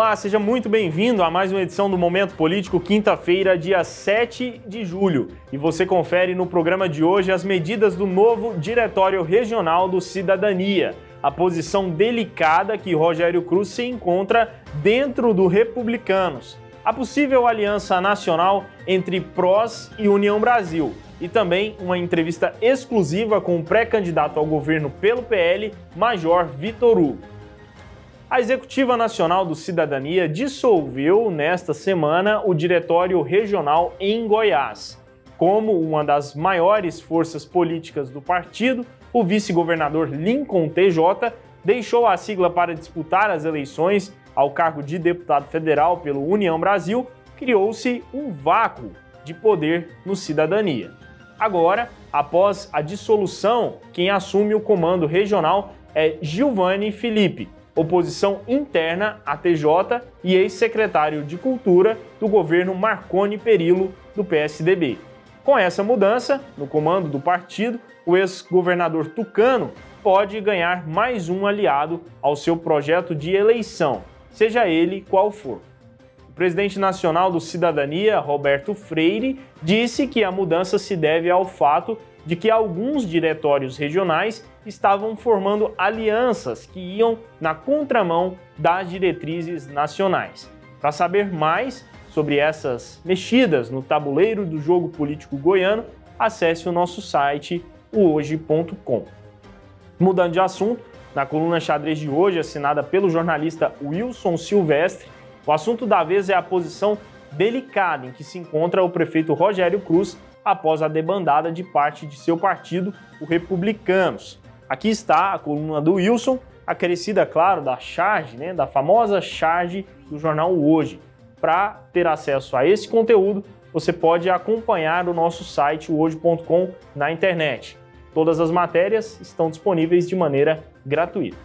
Olá, seja muito bem-vindo a mais uma edição do Momento Político, quinta-feira, dia 7 de julho. E você confere no programa de hoje as medidas do novo Diretório Regional do Cidadania, a posição delicada que Rogério Cruz se encontra dentro do Republicanos, a possível aliança nacional entre PROS e União Brasil, e também uma entrevista exclusiva com o pré-candidato ao governo pelo PL, Major Vitor Hugo. A Executiva Nacional do Cidadania dissolveu nesta semana o Diretório Regional em Goiás. Como uma das maiores forças políticas do partido, o vice-governador Lincoln TJ deixou a sigla para disputar as eleições ao cargo de deputado federal pelo União Brasil. Criou-se um vácuo de poder no Cidadania. Agora, após a dissolução, quem assume o comando regional é Gilvani Felipe, oposição interna à TJ e ex-secretário de Cultura do governo Marconi Perillo, do PSDB. Com essa mudança, no comando do partido, o ex-governador tucano pode ganhar mais um aliado ao seu projeto de eleição, seja ele qual for. O presidente nacional do Cidadania, Roberto Freire, disse que a mudança se deve ao fato de que alguns diretórios regionais estavam formando alianças que iam na contramão das diretrizes nacionais. Para saber mais sobre essas mexidas no tabuleiro do jogo político goiano, acesse o nosso site, hoje.com. Mudando de assunto, na coluna Xadrez de hoje, assinada pelo jornalista Wilson Silvestre, o assunto da vez é a posição delicada em que se encontra o prefeito Rogério Cruz após a debandada de parte de seu partido, o Republicanos. Aqui está a coluna do Wilson, acrescida, claro, da charge, da famosa charge do jornal Hoje. Para ter acesso a esse conteúdo, você pode acompanhar o nosso site, hoje.com, na internet. Todas as matérias estão disponíveis de maneira gratuita.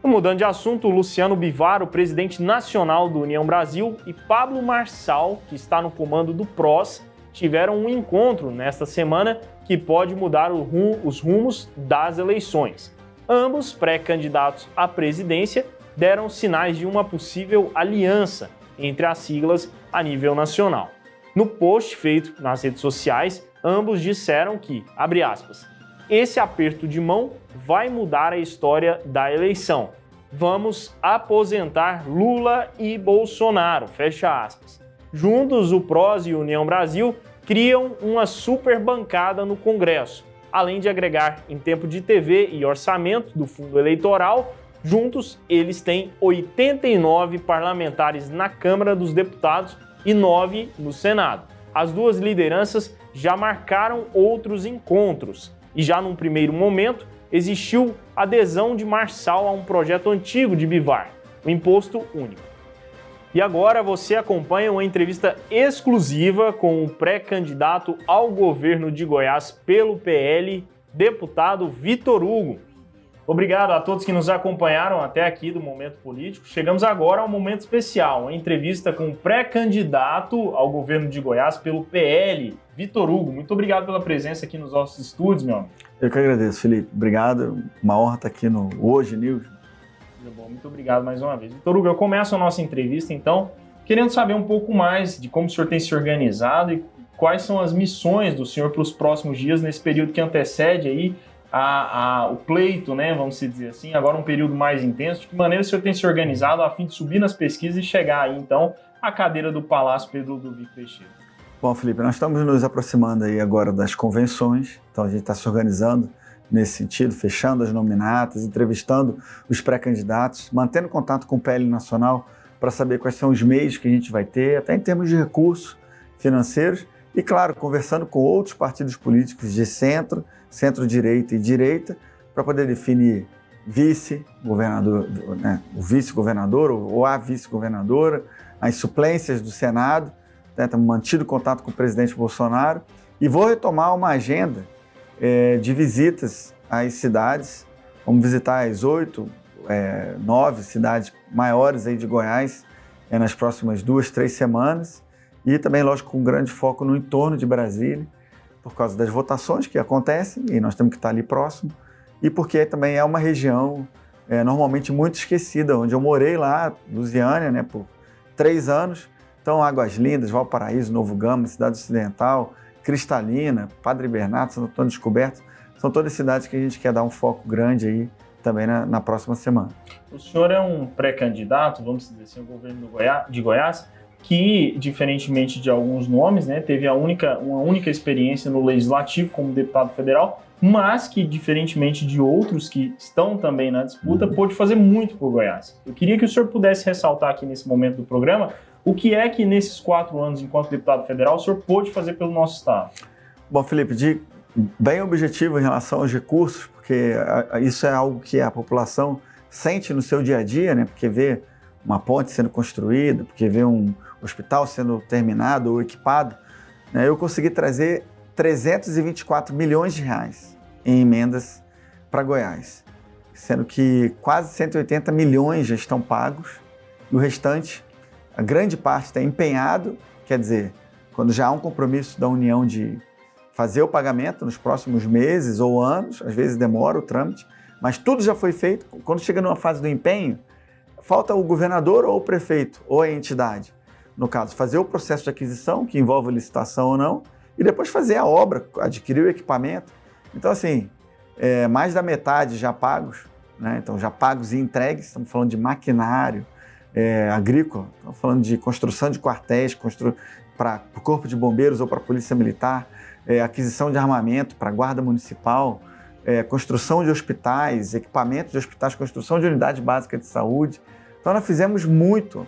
Mudando de assunto, Luciano Bivar, o presidente nacional do União Brasil, e Pablo Marçal, que está no comando do PROS, tiveram um encontro nesta semana que pode mudar os rumos das eleições. Ambos, pré-candidatos à presidência, deram sinais de uma possível aliança entre as siglas a nível nacional. No post feito nas redes sociais, ambos disseram que, abre aspas, esse aperto de mão vai mudar a história da eleição. Vamos aposentar Lula e Bolsonaro, fecha aspas. Juntos, o PROS e União Brasil criam uma super bancada no Congresso. Além de agregar em tempo de TV e orçamento do fundo eleitoral, juntos eles têm 89 parlamentares na Câmara dos Deputados e 9 no Senado. As duas lideranças já marcaram outros encontros e já num primeiro momento existiu adesão de Marçal a um projeto antigo de Bivar, o Imposto Único. E agora você acompanha uma entrevista exclusiva com o pré-candidato ao governo de Goiás pelo PL, deputado Vitor Hugo. Obrigado a todos que nos acompanharam até aqui do Momento Político. Chegamos agora a um momento especial, uma entrevista com o pré-candidato ao governo de Goiás pelo PL, Vitor Hugo. Muito obrigado pela presença aqui nos nossos estúdios, meu amigo. Eu que agradeço, Felipe. Obrigado. Uma honra estar aqui no Hoje News. Muito obrigado mais uma vez. Vitor Hugo, eu começo a nossa entrevista, então, querendo saber um pouco mais de como o senhor tem se organizado e quais são as missões do senhor para os próximos dias, nesse período que antecede aí o pleito, vamos dizer assim, agora um período mais intenso. De que maneira o senhor tem se organizado a fim de subir nas pesquisas e chegar aí, então, à cadeira do Palácio Pedro Ludovico Teixeira? Bom, Felipe, nós estamos nos aproximando aí agora das convenções, então a gente está se organizando nesse sentido, fechando as nominatas, entrevistando os pré-candidatos, mantendo contato com o PL Nacional para saber quais são os meios que a gente vai ter, até em termos de recursos financeiros, e claro, conversando com outros partidos políticos de centro, centro-direita e direita, para poder definir vice-governador, o vice-governador ou a vice-governadora, as suplências do Senado, estamos mantido contato com o presidente Bolsonaro, e vou retomar uma agenda de visitas às cidades. Vamos visitar as 9 cidades maiores aí de Goiás nas próximas 2-3 semanas e também, lógico, com um grande foco no entorno de Brasília, por causa das votações que acontecem e nós temos que estar ali próximo e porque também é uma região normalmente muito esquecida, onde eu morei lá, Lusiânia, né, por 3 anos. Então, Águas Lindas, Valparaíso, Novo Gama, Cidade Ocidental, Cristalina, Padre Bernardo, Santo Antônio Descoberto, são todas cidades que a gente quer dar um foco grande aí também na próxima semana. O senhor é um pré-candidato, vamos dizer assim, ao governo de Goiás, que, diferentemente de alguns nomes, né, teve uma única experiência no Legislativo como deputado federal, mas que, diferentemente de outros que estão também na disputa, pôde fazer muito por Goiás. Eu queria que o senhor pudesse ressaltar aqui nesse momento do programa o que é que nesses 4 anos, enquanto deputado federal, o senhor pôde fazer pelo nosso estado. Bom, Felipe, bem objetivo em relação aos recursos, porque isso é algo que a população sente no seu dia a dia, né? Porque vê uma ponte sendo construída, porque vê um hospital sendo terminado ou equipado, né? Eu consegui trazer 324 milhões de reais em emendas para Goiás, sendo que quase 180 milhões já estão pagos e o restante, a grande parte está empenhado, quer dizer, quando já há um compromisso da União de fazer o pagamento nos próximos meses ou anos, às vezes demora o trâmite, mas tudo já foi feito. Quando chega numa fase do empenho, falta o governador ou o prefeito, ou a entidade, no caso, fazer o processo de aquisição, que envolve licitação ou não, e depois fazer a obra, adquirir o equipamento. Então, assim, mais da metade já pagos, né? Então, já pagos e entregues, estamos falando de maquinário agrícola, estamos falando de construção de quartéis, para o Corpo de Bombeiros ou para a Polícia Militar, aquisição de armamento para a Guarda Municipal, construção de hospitais, equipamentos de hospitais, construção de unidade básica de saúde. Então, nós fizemos muito,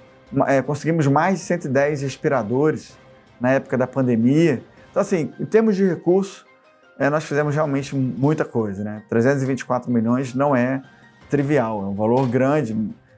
conseguimos mais de 110 respiradores na época da pandemia. Então, assim, em termos de recursos, nós fizemos realmente muita coisa, né? 324 milhões não é trivial, é um valor grande.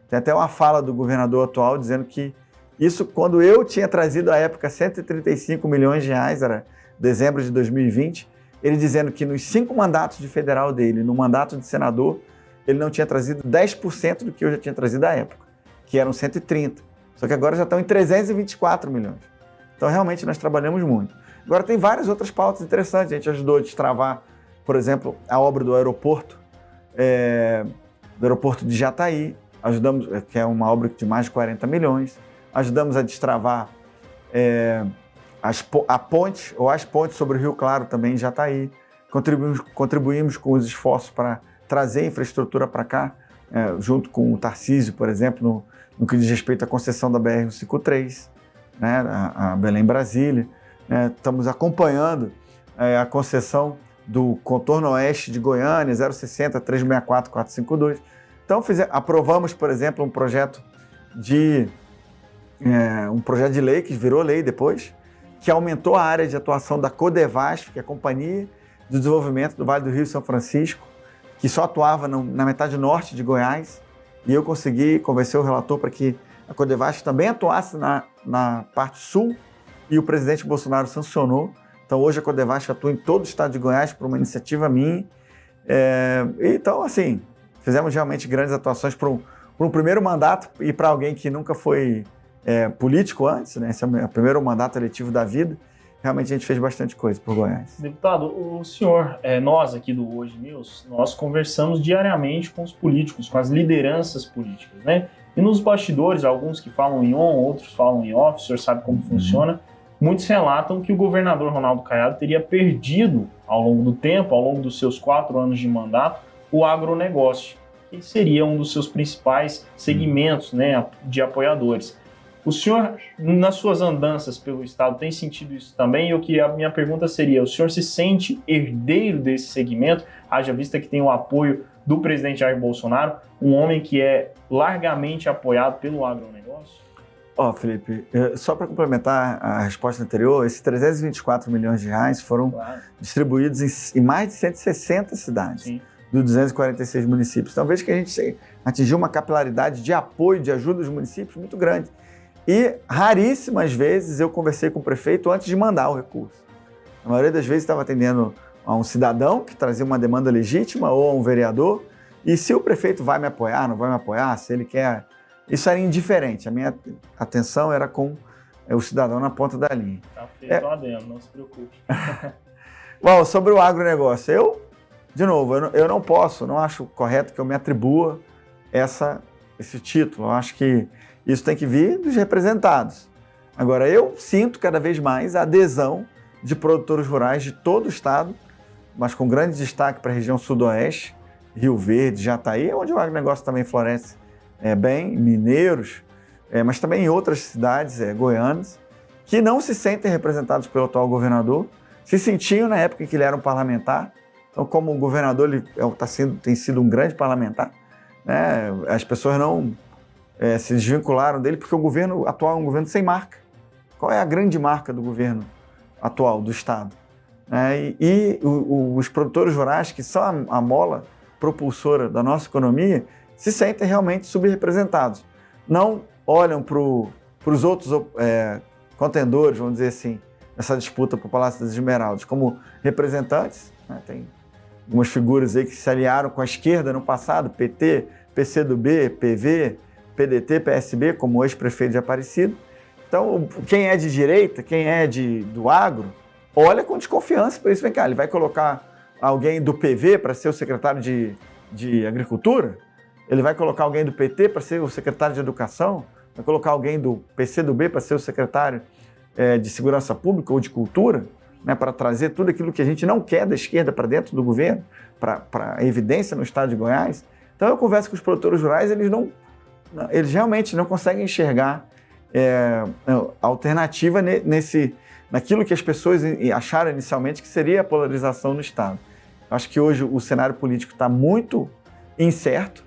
Tem até uma fala do governador atual dizendo que isso, quando eu tinha trazido à época 135 milhões de reais, era dezembro de 2020, ele dizendo que nos 5 mandatos de federal dele, no mandato de senador, ele não tinha trazido 10% do que eu já tinha trazido à época, que eram 130. Só que agora já estão em 324 milhões. Então, realmente, nós trabalhamos muito. Agora, tem várias outras pautas interessantes. A gente ajudou a destravar, por exemplo, a obra do aeroporto de Jataí. Ajudamos, que é uma obra de mais de 40 milhões. Ajudamos a destravar a ponte, ou as pontes sobre o Rio Claro também em Jataí. Contribuímos com os esforços para trazer infraestrutura para cá, junto com o Tarcísio, por exemplo, no que diz respeito à concessão da BR-153, né, a Belém-Brasília. Estamos acompanhando a concessão do contorno oeste de Goiânia, 060, 364, 452. Então, aprovamos, por exemplo, um projeto de lei, que virou lei depois, que aumentou a área de atuação da Codevasf, que é a Companhia de Desenvolvimento do Vale do Rio e São Francisco, que só atuava na metade norte de Goiás, e eu consegui convencer o relator para que a Codevasf também atuasse na parte sul, e o presidente Bolsonaro sancionou. Então, hoje a Codevasf atua em todo o estado de Goiás por uma iniciativa minha. Então, assim, fizemos realmente grandes atuações para um primeiro mandato e para alguém que nunca foi político antes, né? Esse é o primeiro mandato eletivo da vida. Realmente a gente fez bastante coisa por Goiás. Deputado, o senhor, nós aqui do Hoje News, nós conversamos diariamente com os políticos, com as lideranças políticas, né? E nos bastidores, alguns que falam em on, outros falam em off, o senhor sabe como funciona. Muitos relatam que o governador Ronaldo Caiado teria perdido, ao longo do tempo, ao longo dos seus 4 anos de mandato, o agronegócio, que seria um dos seus principais segmentos, né, de apoiadores. O senhor, nas suas andanças pelo estado, tem sentido isso também? E a minha pergunta seria, o senhor se sente herdeiro desse segmento, haja vista que tem o apoio do presidente Jair Bolsonaro, um homem que é largamente apoiado pelo agronegócio? Felipe, só para complementar a resposta anterior, esses 324 milhões de reais foram distribuídos em mais de 160 cidades, sim, dos 246 municípios. Então, veja que a gente atingiu uma capilaridade de apoio, de ajuda aos municípios muito grande. E, raríssimas vezes, eu conversei com o prefeito antes de mandar o recurso. A maioria das vezes estava atendendo a um cidadão que trazia uma demanda legítima ou a um vereador. E se o prefeito vai me apoiar, não vai me apoiar, se ele quer... Isso era indiferente. A minha atenção era com o cidadão na ponta da linha. Tá feito lá dentro, não se preocupe. Bom, sobre o agronegócio, eu não posso, não acho correto que eu me atribua esse título. Eu acho que isso tem que vir dos representados. Agora, eu sinto cada vez mais a adesão de produtores rurais de todo o estado, mas com grande destaque para a região sudoeste, Rio Verde, Jataí, onde o agronegócio também floresce bem, mineiros, mas também em outras cidades goianas, que não se sentem representados pelo atual governador, se sentiam na época em que ele era um parlamentar. Então, como o governador ele tem sido um grande parlamentar, né, as pessoas não se desvincularam dele, porque o governo atual é um governo sem marca. Qual é a grande marca do governo atual, do Estado? Os produtores rurais, que são a mola propulsora da nossa economia, se sentem realmente subrepresentados. Não olham para os outros contendores, vamos dizer assim, nessa disputa para o Palácio das Esmeraldas, como representantes, né? Tem algumas figuras aí que se aliaram com a esquerda no passado, PT, PCdoB, PV, PDT, PSB, como o ex-prefeito de Aparecido. Então, quem é de direita, quem é do agro, olha com desconfiança para isso. Vem cá, ele vai colocar alguém do PV para ser o secretário de Agricultura? Ele vai colocar alguém do PT para ser o secretário de Educação? Vai colocar alguém do PCdoB para ser o secretário de Segurança Pública ou de Cultura? Né, para trazer tudo aquilo que a gente não quer da esquerda para dentro do governo, para evidência no estado de Goiás. Então, eu converso com os produtores rurais, eles realmente não conseguem enxergar alternativa naquilo que as pessoas acharam inicialmente que seria a polarização no estado. Acho que hoje o cenário político está muito incerto,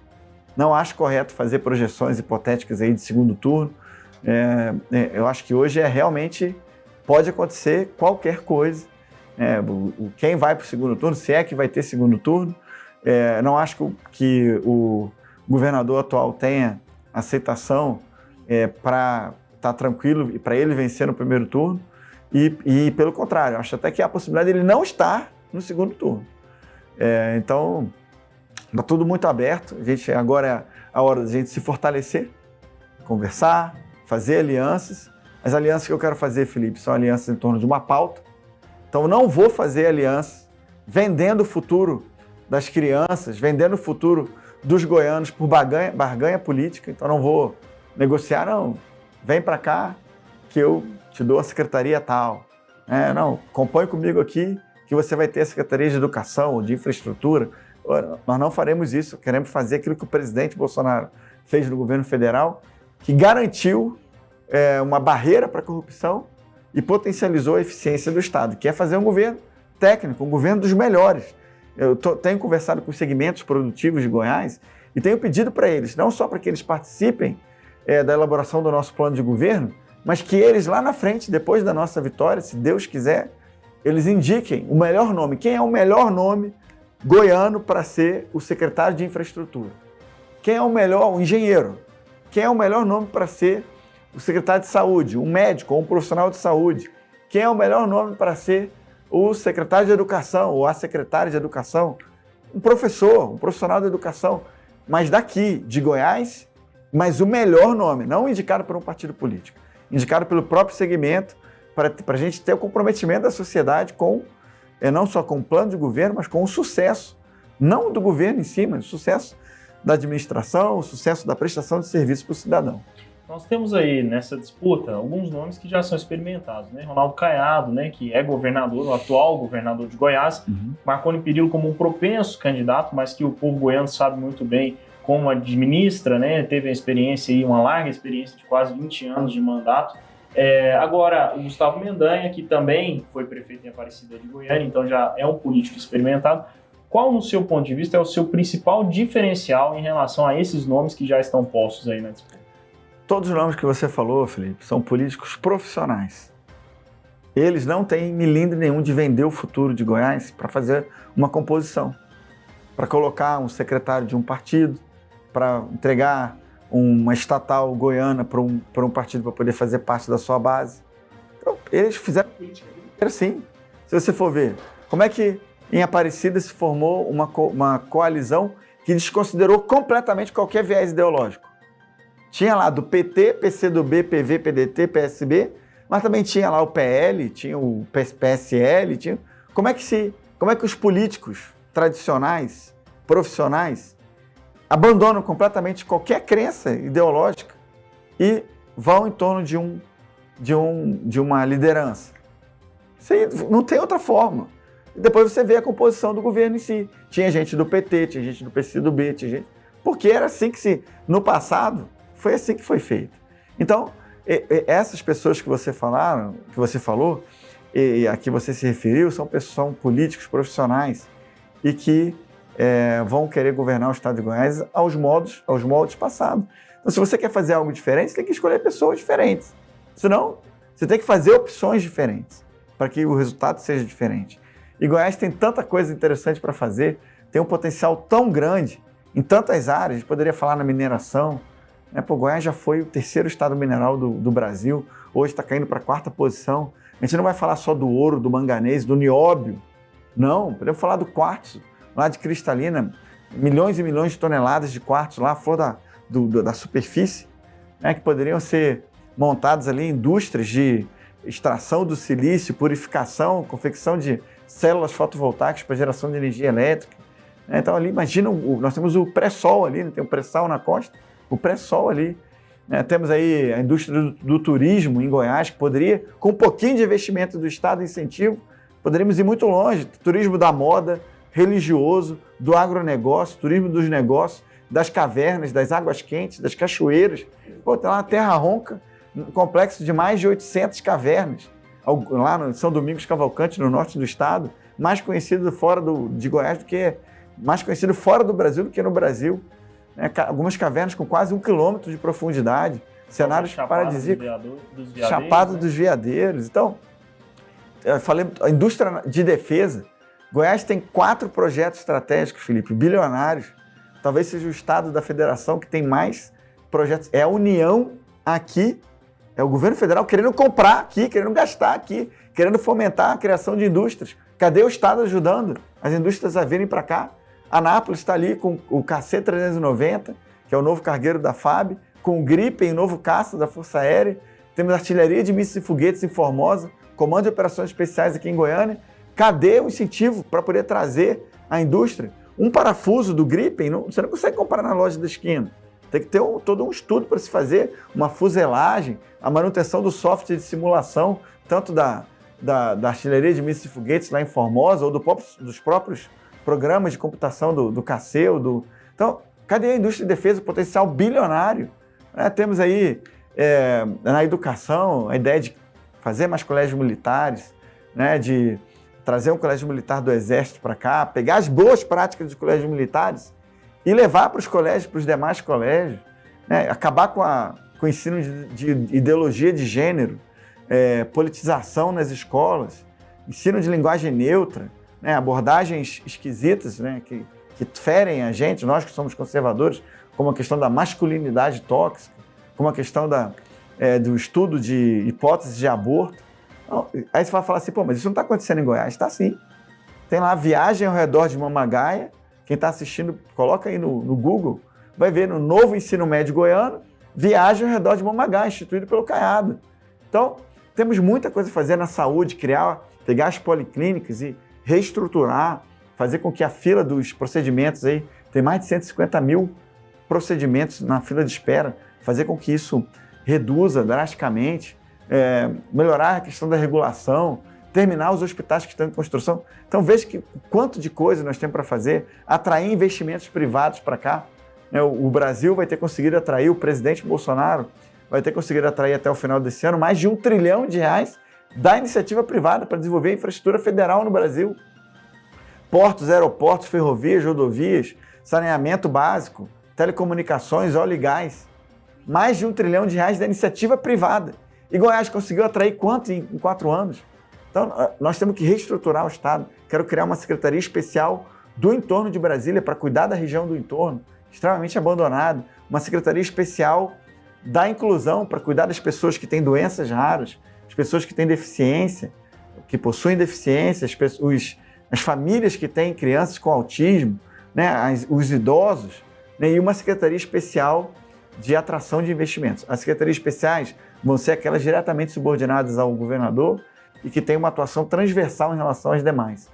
não acho correto fazer projeções hipotéticas aí de segundo turno. Eu acho que hoje realmente pode acontecer qualquer coisa. Quem vai para o segundo turno, se é que vai ter segundo turno, não acho que o governador atual tenha aceitação para estar tranquilo e para ele vencer no primeiro turno. E pelo contrário, acho até que há a possibilidade de ele não estar no segundo turno. Então, está tudo muito aberto. Agora é a hora da gente se fortalecer, conversar, fazer alianças. As alianças que eu quero fazer, Felipe, são alianças em torno de uma pauta. Então, não vou fazer alianças vendendo o futuro das crianças, vendendo o futuro dos goianos por barganha política. Então, não vou negociar, não. Vem para cá que eu te dou a secretaria tal. Não, compõe comigo aqui que você vai ter a Secretaria de Educação ou de Infraestrutura. Nós não faremos isso. Queremos fazer aquilo que o presidente Bolsonaro fez no governo federal, que garantiu uma barreira para a corrupção e potencializou a eficiência do Estado, que é fazer um governo técnico, um governo dos melhores. Eu tenho conversado com os segmentos produtivos de Goiás e tenho pedido para eles, não só para que eles participem da elaboração do nosso plano de governo, mas que eles lá na frente, depois da nossa vitória, se Deus quiser, eles indiquem o melhor nome. Quem é o melhor nome goiano para ser o secretário de Infraestrutura? Quem é o engenheiro? Quem é o melhor nome para ser o secretário de Saúde, um médico ou um profissional de saúde? Quem é o melhor nome para ser o secretário de Educação ou a secretária de Educação? Um professor, um profissional de educação, mas daqui, de Goiás, mas o melhor nome, não indicado por um partido político, indicado pelo próprio segmento, para a gente ter o comprometimento da sociedade com, não só com o plano de governo, mas com o sucesso, não do governo em si, mas o sucesso da administração, o sucesso da prestação de serviço para o cidadão. Nós temos aí nessa disputa alguns nomes que já são experimentados, né? Ronaldo Caiado, né, que é governador, o atual governador de Goiás, Marconi Perillo como um propenso candidato, mas que o povo goiano sabe muito bem como administra, né? Teve a experiência aí, uma larga experiência de quase 20 anos de mandato. Agora, o Gustavo Mendanha, que também foi prefeito em Aparecida de Goiânia, então já é um político experimentado. Qual, no seu ponto de vista, é o seu principal diferencial em relação a esses nomes que já estão postos aí na disputa? Todos os nomes que você falou, Felipe, são políticos profissionais. Eles não têm milindre nenhum de vender o futuro de Goiás para fazer uma composição, para colocar um secretário de um partido, para entregar uma estatal goiana para um partido para poder fazer parte da sua base. Então, eles fizeram política assim. Se você for ver, como é que em Aparecida se formou uma coalizão que desconsiderou completamente qualquer viés ideológico. Tinha lá do PT, PCdoB, PV, PDT, PSB, mas também tinha lá o PL, tinha o PSL, como é que os políticos tradicionais, profissionais, abandonam completamente qualquer crença ideológica e vão em torno de uma liderança. Isso aí não tem outra forma. E depois você vê a composição do governo em si. Tinha gente do PT, tinha gente do PCdoB, tinha gente... Porque era assim que no passado, foi assim que foi feito. Então, essas pessoas que você falou, e a que você se referiu, são políticos profissionais e que vão querer governar o estado de Goiás aos moldes passados. Então, se você quer fazer algo diferente, você tem que escolher pessoas diferentes. Senão, você tem que fazer opções diferentes para que o resultado seja diferente. E Goiás tem tanta coisa interessante para fazer, tem um potencial tão grande em tantas áreas. A gente poderia falar na mineração. Goiás já foi o terceiro estado mineral do Brasil, hoje está caindo para a 4ª posição. A gente não vai falar só do ouro, do manganês, do nióbio. Não, podemos falar do quartzo, lá de Cristalina, milhões e milhões de toneladas de quartzo lá, flor da superfície, que poderiam ser montadas ali indústrias de extração do silício, purificação, confecção de células fotovoltaicas para geração de energia elétrica. Então ali, imagina, nós temos o pré-sol ali, tem o pré-sal na costa, o pré-sol ali. Temos aí a indústria do turismo em Goiás, que poderia, com um pouquinho de investimento do Estado, incentivo, poderíamos ir muito longe. Turismo da moda, religioso, do agronegócio, turismo dos negócios, das cavernas, das águas quentes, das cachoeiras. Tem lá uma Terra Ronca, um complexo de mais de 800 cavernas, lá no São Domingos Cavalcante, no norte do estado, mais conhecido fora de Goiás mais conhecido fora do Brasil do que no Brasil. Algumas cavernas com quase 1 quilômetro de profundidade, cenários paradisíacos. Chapada dos Veadeiros. Então, eu falei, a indústria de defesa, Goiás tem 4 projetos estratégicos, Felipe, bilionários. Talvez seja o estado da federação que tem mais projetos. É a União aqui, é o governo federal querendo comprar aqui, querendo gastar aqui, querendo fomentar a criação de indústrias. Cadê o estado ajudando as indústrias a virem para cá? Anápolis está ali com o KC-390, que é o novo cargueiro da FAB, com o Gripen, o novo caça da Força Aérea. Temos artilharia de mísseis e foguetes em Formosa, comando de operações especiais aqui em Goiânia. Cadê o incentivo para poder trazer a indústria? Um parafuso do Gripen, você não consegue comprar na loja da esquina. Tem que ter todo um estudo para se fazer, uma fuselagem, a manutenção do software de simulação, tanto da artilharia de mísseis e foguetes lá em Formosa, ou dos próprios programas de computação do CACEU. Então, cadê a indústria de defesa, o potencial bilionário? Temos aí, na educação, a ideia de fazer mais colégios militares, de trazer um colégio militar do Exército para cá, pegar as boas práticas dos colégios militares e levar para os colégios, para os demais colégios, acabar com o ensino de ideologia de gênero, politização nas escolas, ensino de linguagem neutra, abordagens esquisitas, que ferem a gente, nós que somos conservadores, como a questão da masculinidade tóxica, como a questão do estudo de hipóteses de aborto. Aí você vai falar assim, mas isso não está acontecendo em Goiás? Está sim. Tem lá a viagem ao redor de Mamagaia. Quem está assistindo, coloca aí no Google, vai ver no novo ensino médio goiano, viagem ao redor de Mamagaia, instituído pelo Caiado. Então, temos muita coisa a fazer na saúde, pegar as policlínicas e reestruturar, fazer com que a fila dos procedimentos aí, tem mais de 150 mil procedimentos na fila de espera, fazer com que isso reduza drasticamente, melhorar a questão da regulação, terminar os hospitais que estão em construção. Então veja quanto de coisa nós temos para fazer, atrair investimentos privados para cá. O Brasil vai ter conseguido atrair, o presidente Bolsonaro vai ter conseguido atrair até o final desse ano mais de R$1 trilhão da iniciativa privada para desenvolver a infraestrutura federal no Brasil. Portos, aeroportos, ferrovias, rodovias, saneamento básico, telecomunicações, óleo e gás. Mais de R$1 trilhão da iniciativa privada. E Goiás conseguiu atrair quanto em 4 anos? Então, nós temos que reestruturar o Estado. Quero criar uma secretaria especial do entorno de Brasília para cuidar da região do entorno, extremamente abandonado. Uma secretaria especial da inclusão para cuidar das pessoas que têm doenças raras, as pessoas que têm deficiência, que possuem deficiência, as famílias que têm crianças com autismo, os idosos, e uma secretaria especial de atração de investimentos. As secretarias especiais vão ser aquelas diretamente subordinadas ao governador e que têm uma atuação transversal em relação às demais.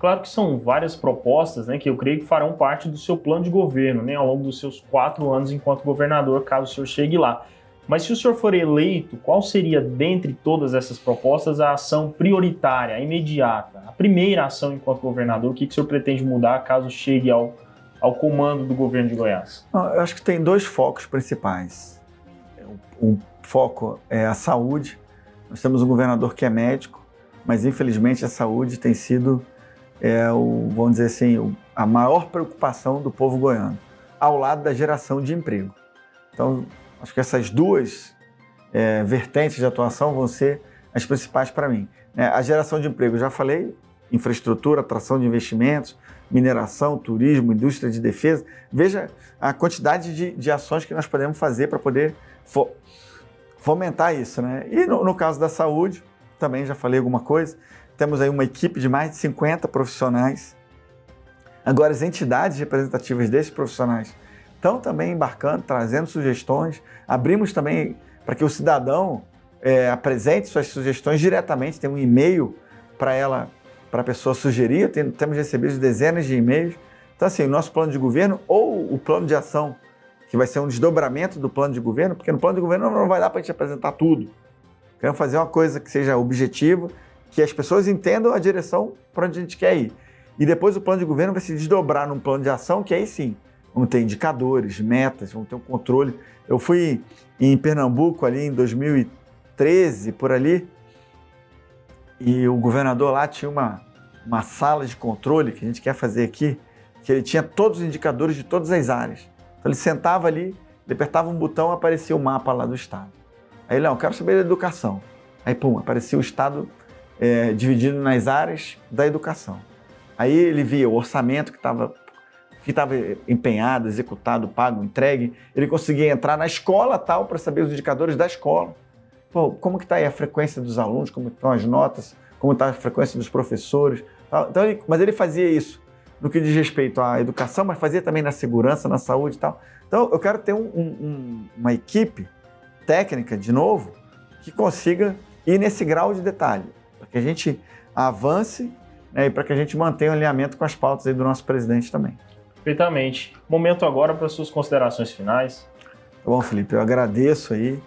Claro que são várias propostas, né, que eu creio que farão parte do seu plano de governo, né, ao longo dos seus 4 anos enquanto governador, caso o senhor chegue lá. Mas se o senhor for eleito, qual seria, dentre todas essas propostas, a ação prioritária, a imediata, a primeira ação enquanto governador? O que o senhor pretende mudar caso chegue ao comando do governo de Goiás? Eu acho que tem 2 focos principais. Um foco é a saúde. Nós temos um governador que é médico, mas infelizmente a saúde tem sido, vamos dizer assim, a maior preocupação do povo goiano, ao lado da geração de emprego. Então, acho que essas 2 vertentes de atuação vão ser as principais para mim. A geração de emprego, já falei, infraestrutura, atração de investimentos, mineração, turismo, indústria de defesa. Veja a quantidade de ações que nós podemos fazer para poder fomentar isso, né? E no caso da saúde, também já falei alguma coisa, temos aí uma equipe de mais de 50 profissionais. Agora, as entidades representativas desses profissionais estão também embarcando, trazendo sugestões. Abrimos também para que o cidadão apresente suas sugestões diretamente, tem um e-mail para a pessoa sugerir, temos recebido dezenas de e-mails. Então, assim, o nosso plano de governo ou o plano de ação, que vai ser um desdobramento do plano de governo, porque no plano de governo não vai dar para a gente apresentar tudo. Queremos fazer uma coisa que seja objetiva, que as pessoas entendam a direção para onde a gente quer ir. E depois o plano de governo vai se desdobrar num plano de ação, que aí sim, vamos ter indicadores, metas, vamos ter um controle. Eu fui em Pernambuco ali em 2013, por ali, e o governador lá tinha uma sala de controle que a gente quer fazer aqui, que ele tinha todos os indicadores de todas as áreas. Então ele sentava ali, ele apertava um botão, aparecia o mapa lá do estado. Aí ele, não, eu quero saber da educação. Aí, pum, aparecia o estado dividido nas áreas da educação. Aí ele via o orçamento que estava empenhado, executado, pago, entregue. Ele conseguia entrar na escola tal para saber os indicadores da escola. Pô, como que está aí a frequência dos alunos, como estão as notas, como está a frequência dos professores. Tal. Então, mas ele fazia isso no que diz respeito à educação, mas fazia também na segurança, na saúde e tal. Então, eu quero ter uma equipe técnica, de novo, que consiga ir nesse grau de detalhe, para que a gente avance, né, e para que a gente mantenha o alinhamento com as pautas aí do nosso presidente também. Perfeitamente. Momento agora para suas considerações finais. Tá bom, Felipe, eu agradeço aí.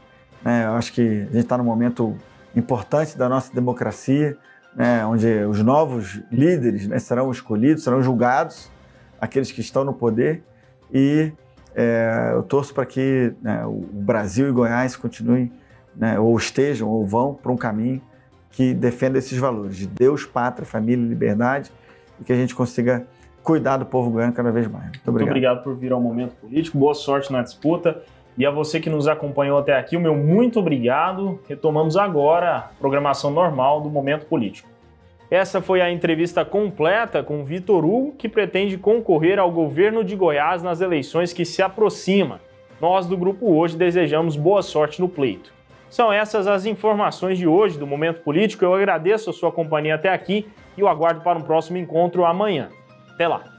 Eu acho que a gente está num momento importante da nossa democracia, né, onde os novos líderes, né, serão escolhidos, serão julgados, aqueles que estão no poder, e eu torço para que, né, o Brasil e Goiás continuem, né, ou estejam, ou vão para um caminho que defenda esses valores de Deus, pátria, família e liberdade, e que a gente consiga cuidar do povo goiano cada vez mais. Muito obrigado. Muito obrigado por vir ao Momento Político, boa sorte na disputa. E a você que nos acompanhou até aqui, o meu muito obrigado. Retomamos agora a programação normal do Momento Político. Essa foi a entrevista completa com Vitor Hugo, que pretende concorrer ao governo de Goiás nas eleições que se aproximam. Nós do Grupo Hoje desejamos boa sorte no pleito. São essas as informações de hoje do Momento Político. Eu agradeço a sua companhia até aqui e o aguardo para um próximo encontro amanhã. Até lá!